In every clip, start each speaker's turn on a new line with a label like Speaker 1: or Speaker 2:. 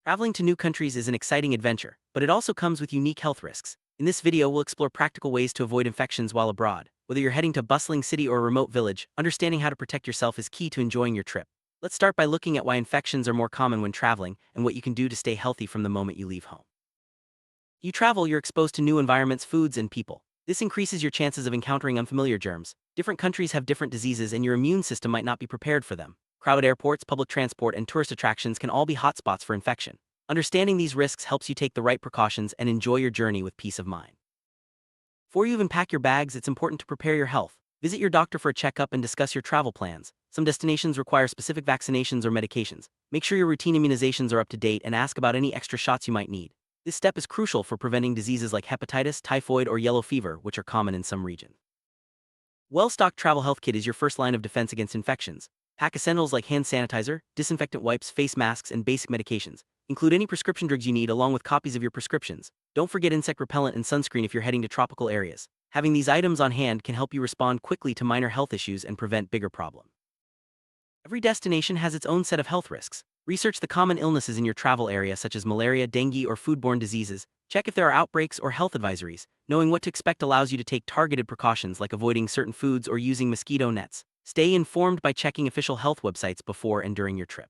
Speaker 1: Traveling to new countries is an exciting adventure, but it also comes with unique health risks. In this video, we'll explore practical ways to avoid infections while abroad. Whether you're heading to a bustling city or a remote village, understanding how to protect yourself is key to enjoying your trip. Let's start by looking at why infections are more common when traveling and what you can do to stay healthy from the moment you leave home. You travel, you're exposed to new environments, foods, and people. This increases your chances of encountering unfamiliar germs. Different countries have different diseases, and your immune system might not be prepared for them. Crowded airports, public transport, and tourist attractions can all be hotspots for infection. Understanding these risks helps you take the right precautions and enjoy your journey with peace of mind. Before you even pack your bags, it's important to prepare your health. Visit your doctor for a checkup and discuss your travel plans. Some destinations require specific vaccinations or medications. Make sure your routine immunizations are up to date and ask about any extra shots you might need. This step is crucial for preventing diseases like hepatitis, typhoid, or yellow fever, which are common in some regions. Well-stocked travel health kit is your first line of defense against infections. Pack essentials like hand sanitizer, disinfectant wipes, face masks, and basic medications. Include any prescription drugs you need along with copies of your prescriptions. Don't forget insect repellent and sunscreen if you're heading to tropical areas. Having these items on hand can help you respond quickly to minor health issues and prevent bigger problems. Every destination has its own set of health risks. Research the common illnesses in your travel area such as malaria, dengue, or foodborne diseases. Check if there are outbreaks or health advisories. Knowing what to expect allows you to take targeted precautions like avoiding certain foods or using mosquito nets. Stay informed by checking official health websites before and during your trip.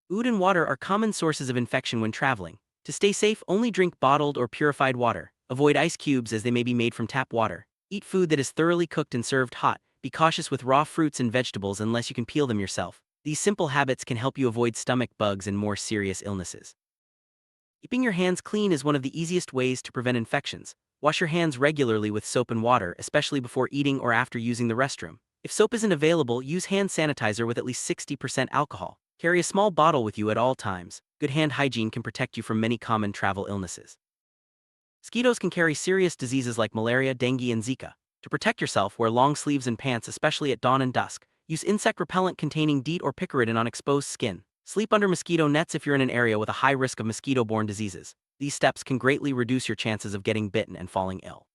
Speaker 1: Food and water are common sources of infection when traveling. To stay safe, only drink bottled or purified water. Avoid ice cubes as they may be made from tap water. Eat food that is thoroughly cooked and served hot. Be cautious with raw fruits and vegetables unless you can peel them yourself. These simple habits can help you avoid stomach bugs and more serious illnesses. Keeping your hands clean is one of the easiest ways to prevent infections. Wash your hands regularly with soap and water, especially before eating or after using the restroom. If soap isn't available, use hand sanitizer with at least 60% alcohol. Carry a small bottle with you at all times. Good hand hygiene can protect you from many common travel illnesses. Mosquitoes can carry serious diseases like malaria, dengue, and Zika. To protect yourself, wear long sleeves and pants, especially at dawn and dusk. Use insect repellent containing DEET or picaridin on exposed skin. Sleep under mosquito nets if you're in an area with a high risk of mosquito-borne diseases. These steps can greatly reduce your chances of getting bitten and falling ill.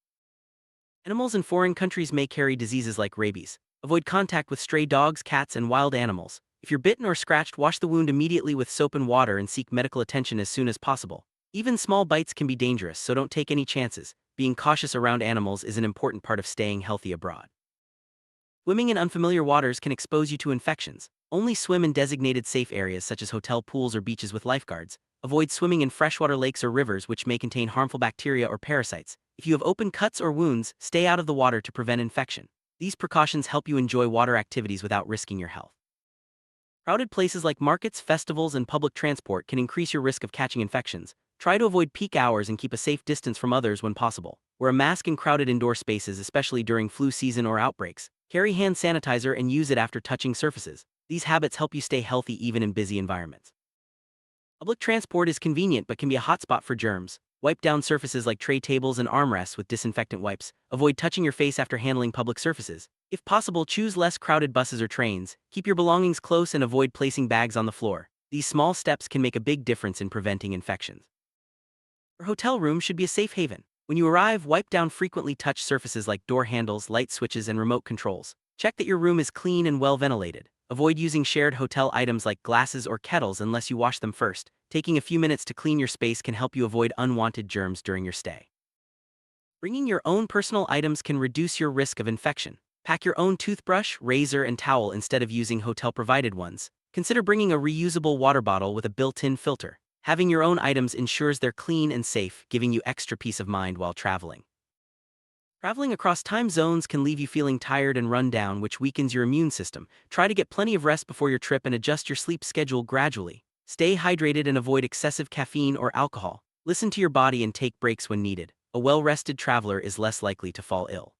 Speaker 1: Animals in foreign countries may carry diseases like rabies. Avoid contact with stray dogs, cats, and wild animals. If you're bitten or scratched, wash the wound immediately with soap and water and seek medical attention as soon as possible. Even small bites can be dangerous, so don't take any chances. Being cautious around animals is an important part of staying healthy abroad. Swimming in unfamiliar waters can expose you to infections. Only swim in designated safe areas such as hotel pools or beaches with lifeguards. Avoid swimming in freshwater lakes or rivers which may contain harmful bacteria or parasites. If you have open cuts or wounds, stay out of the water to prevent infection. These precautions help you enjoy water activities without risking your health. Crowded places like markets, festivals, and public transport can increase your risk of catching infections. Try to avoid peak hours and keep a safe distance from others when possible. Wear a mask in crowded indoor spaces, especially during flu season or outbreaks. Carry hand sanitizer and use it after touching surfaces. These habits help you stay healthy even in busy environments. Public transport is convenient but can be a hotspot for germs. Wipe down surfaces like tray tables and armrests with disinfectant wipes. Avoid touching your face after handling public surfaces. If possible, choose less crowded buses or trains. Keep your belongings close and avoid placing bags on the floor. These small steps can make a big difference in preventing infections. Your hotel room should be a safe haven. When you arrive, wipe down frequently touched surfaces like door handles, light switches, and remote controls. Check that your room is clean and well ventilated. Avoid using shared hotel items like glasses or kettles unless you wash them first. Taking a few minutes to clean your space can help you avoid unwanted germs during your stay. Bringing your own personal items can reduce your risk of infection. Pack your own toothbrush, razor, and towel instead of using hotel-provided ones. Consider bringing a reusable water bottle with a built-in filter. Having your own items ensures they're clean and safe, giving you extra peace of mind while traveling. Traveling across time zones can leave you feeling tired and run down, which weakens your immune system. Try to get plenty of rest before your trip and adjust your sleep schedule gradually. Stay hydrated and avoid excessive caffeine or alcohol. Listen to your body and take breaks when needed. A well-rested traveler is less likely to fall ill.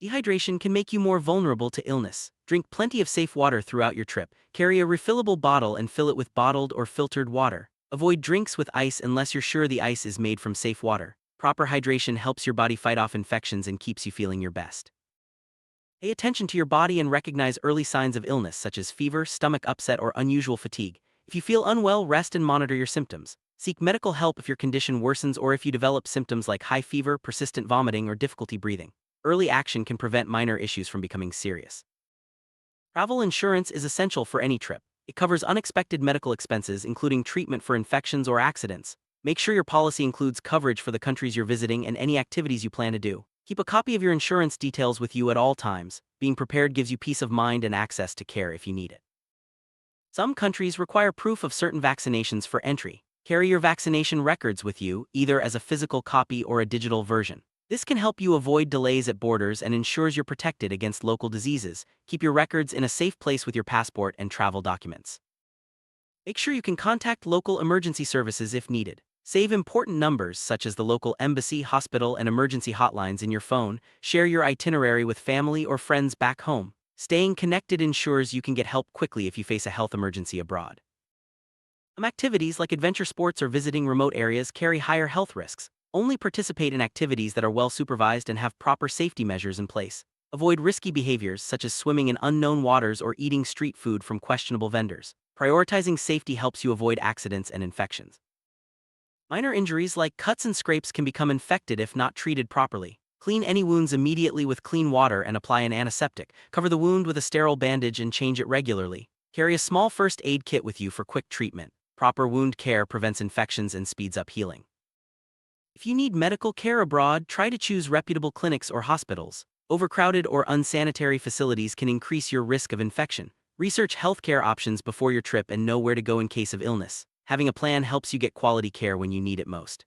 Speaker 1: Dehydration can make you more vulnerable to illness. Drink plenty of safe water throughout your trip. Carry a refillable bottle and fill it with bottled or filtered water. Avoid drinks with ice unless you're sure the ice is made from safe water. Proper hydration helps your body fight off infections and keeps you feeling your best. Pay attention to your body and recognize early signs of illness such as fever, stomach upset, or unusual fatigue. If you feel unwell, rest and monitor your symptoms. Seek medical help if your condition worsens or if you develop symptoms like high fever, persistent vomiting, or difficulty breathing. Early action can prevent minor issues from becoming serious. Travel insurance is essential for any trip. It covers unexpected medical expenses, including treatment for infections or accidents. Make sure your policy includes coverage for the countries you're visiting and any activities you plan to do. Keep a copy of your insurance details with you at all times. Being prepared gives you peace of mind and access to care if you need it. Some countries require proof of certain vaccinations for entry. Carry your vaccination records with you, either as a physical copy or a digital version. This can help you avoid delays at borders and ensures you're protected against local diseases. Keep your records in a safe place with your passport and travel documents. Make sure you can contact local emergency services if needed. Save important numbers such as the local embassy, hospital, and emergency hotlines in your phone. Share your itinerary with family or friends back home. Staying connected ensures you can get help quickly if you face a health emergency abroad. Some activities like adventure sports or visiting remote areas carry higher health risks. Only participate in activities that are well supervised and have proper safety measures in place. Avoid risky behaviors such as swimming in unknown waters or eating street food from questionable vendors. Prioritizing safety helps you avoid accidents and infections. Minor injuries like cuts and scrapes can become infected if not treated properly. Clean any wounds immediately with clean water and apply an antiseptic. Cover the wound with a sterile bandage and change it regularly. Carry a small first aid kit with you for quick treatment. Proper wound care prevents infections and speeds up healing. If you need medical care abroad, try to choose reputable clinics or hospitals. Overcrowded or unsanitary facilities can increase your risk of infection. Research healthcare options before your trip and know where to go in case of illness. Having a plan helps you get quality care when you need it most.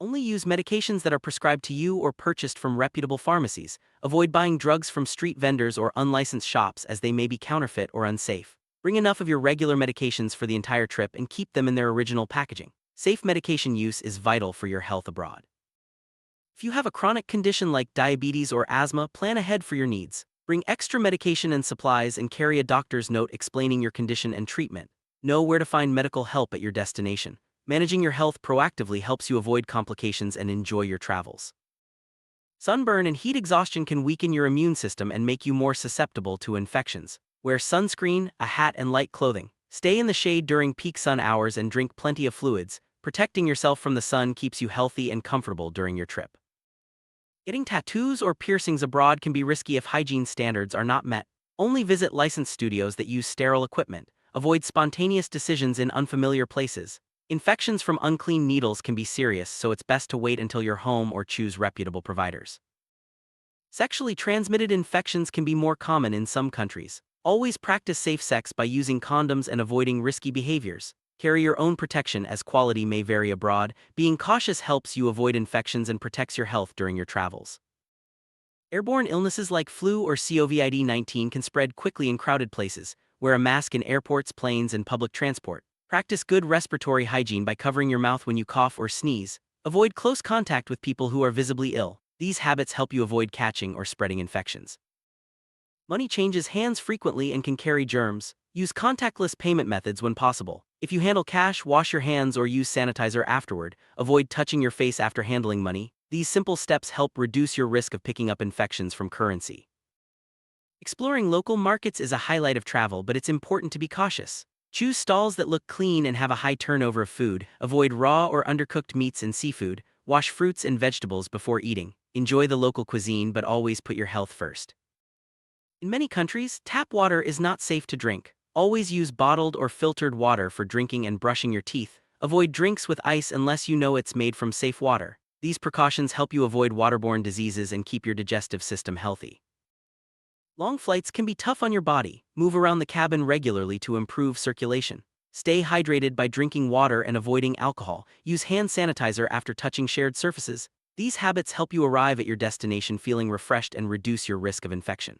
Speaker 1: Only use medications that are prescribed to you or purchased from reputable pharmacies. Avoid buying drugs from street vendors or unlicensed shops as they may be counterfeit or unsafe. Bring enough of your regular medications for the entire trip and keep them in their original packaging. Safe medication use is vital for your health abroad. If you have a chronic condition like diabetes or asthma, plan ahead for your needs. Bring extra medication and supplies and carry a doctor's note explaining your condition and treatment. Know where to find medical help at your destination. Managing your health proactively helps you avoid complications and enjoy your travels. Sunburn and heat exhaustion can weaken your immune system and make you more susceptible to infections. Wear sunscreen, a hat, and light clothing. Stay in the shade during peak sun hours and drink plenty of fluids. Protecting yourself from the sun keeps you healthy and comfortable during your trip. Getting tattoos or piercings abroad can be risky if hygiene standards are not met. Only visit licensed studios that use sterile equipment. Avoid spontaneous decisions in unfamiliar places. Infections from unclean needles can be serious, so it's best to wait until you're home or choose reputable providers. Sexually transmitted infections can be more common in some countries. Always practice safe sex by using condoms and avoiding risky behaviors. Carry your own protection as quality may vary abroad. Being cautious helps you avoid infections and protects your health during your travels. Airborne illnesses like flu or COVID-19 can spread quickly in crowded places. Wear a mask in airports, planes, and public transport. Practice good respiratory hygiene by covering your mouth when you cough or sneeze. Avoid close contact with people who are visibly ill. These habits help you avoid catching or spreading infections. Money changes hands frequently and can carry germs. Use contactless payment methods when possible. If you handle cash, wash your hands or use sanitizer afterward. Avoid touching your face after handling money. These simple steps help reduce your risk of picking up infections from currency. Exploring local markets is a highlight of travel, but it's important to be cautious. Choose stalls that look clean and have a high turnover of food. Avoid raw or undercooked meats and seafood. Wash fruits and vegetables before eating. Enjoy the local cuisine, but always put your health first. In many countries, tap water is not safe to drink. Always use bottled or filtered water for drinking and brushing your teeth. Avoid drinks with ice unless you know it's made from safe water. These precautions help you avoid waterborne diseases and keep your digestive system healthy. Long flights can be tough on your body. Move around the cabin regularly to improve circulation. Stay hydrated by drinking water and avoiding alcohol. Use hand sanitizer after touching shared surfaces. These habits help you arrive at your destination feeling refreshed and reduce your risk of infection.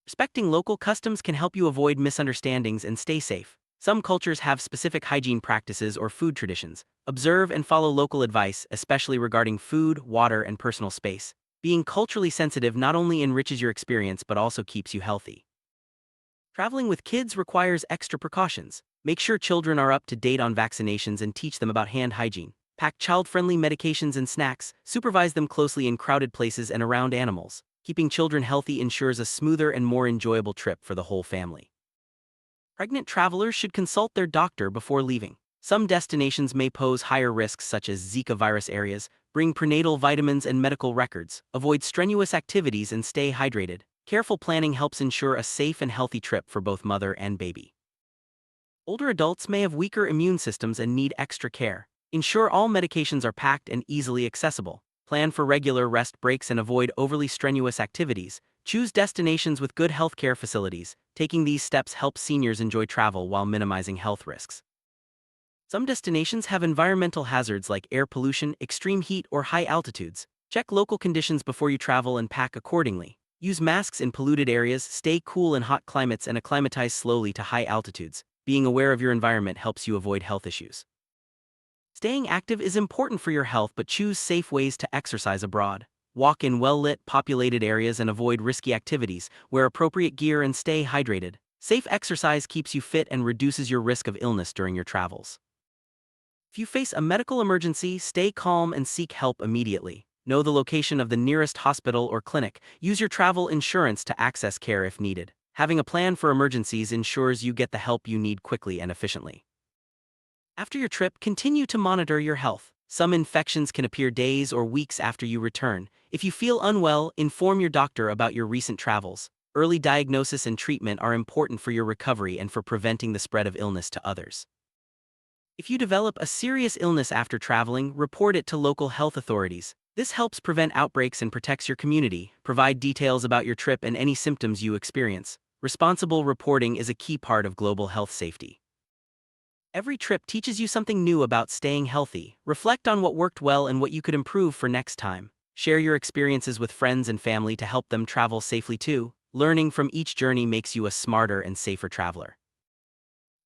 Speaker 1: Respecting local customs can help you avoid misunderstandings and stay safe. Some cultures have specific hygiene practices or food traditions. Observe and follow local advice, especially regarding food, water, and personal space. Being culturally sensitive not only enriches your experience but also keeps you healthy. Traveling with kids requires extra precautions. Make sure children are up to date on vaccinations and teach them about hand hygiene. Pack child-friendly medications and snacks. Supervise them closely in crowded places and around animals. Keeping children healthy ensures a smoother and more enjoyable trip for the whole family. Pregnant travelers should consult their doctor before leaving. Some destinations may pose higher risks such as Zika virus areas. Bring prenatal vitamins and medical records. Avoid strenuous activities and stay hydrated. Careful planning helps ensure a safe and healthy trip for both mother and baby. Older adults may have weaker immune systems and need extra care. Ensure all medications are packed and easily accessible. Plan for regular rest breaks and avoid overly strenuous activities. Choose destinations with good healthcare facilities. Taking these steps helps seniors enjoy travel while minimizing health risks. Some destinations have environmental hazards like air pollution, extreme heat, or high altitudes. Check local conditions before you travel and pack accordingly. Use masks in polluted areas, stay cool in hot climates, and acclimatize slowly to high altitudes. Being aware of your environment helps you avoid health issues. Staying active is important for your health, but choose safe ways to exercise abroad. Walk in well-lit, populated areas and avoid risky activities. Wear appropriate gear and stay hydrated. Safe exercise keeps you fit and reduces your risk of illness during your travels. If you face a medical emergency, stay calm and seek help immediately. Know the location of the nearest hospital or clinic. Use your travel insurance to access care if needed. Having a plan for emergencies ensures you get the help you need quickly and efficiently. After your trip, continue to monitor your health. Some infections can appear days or weeks after you return. If you feel unwell, inform your doctor about your recent travels. Early diagnosis and treatment are important for your recovery and for preventing the spread of illness to others. If you develop a serious illness after traveling, report it to local health authorities. This helps prevent outbreaks and protects your community. Provide details about your trip and any symptoms you experience. Responsible reporting is a key part of global health safety. Every trip teaches you something new about staying healthy. Reflect on what worked well and what you could improve for next time. Share your experiences with friends and family to help them travel safely too. Learning from each journey makes you a smarter and safer traveler.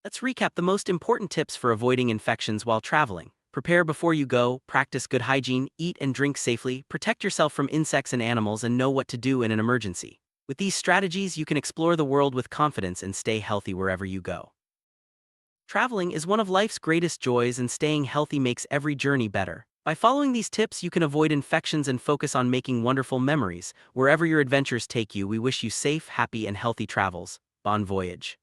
Speaker 1: Let's recap the most important tips for avoiding infections while traveling. Prepare before you go, practice good hygiene, eat and drink safely, protect yourself from insects and animals, and know what to do in an emergency. With these strategies, you can explore the world with confidence and stay healthy wherever you go. Traveling is one of life's greatest joys, and staying healthy makes every journey better. By following these tips, you can avoid infections and focus on making wonderful memories. Wherever your adventures take you, we wish you safe, happy, and healthy travels. Bon voyage.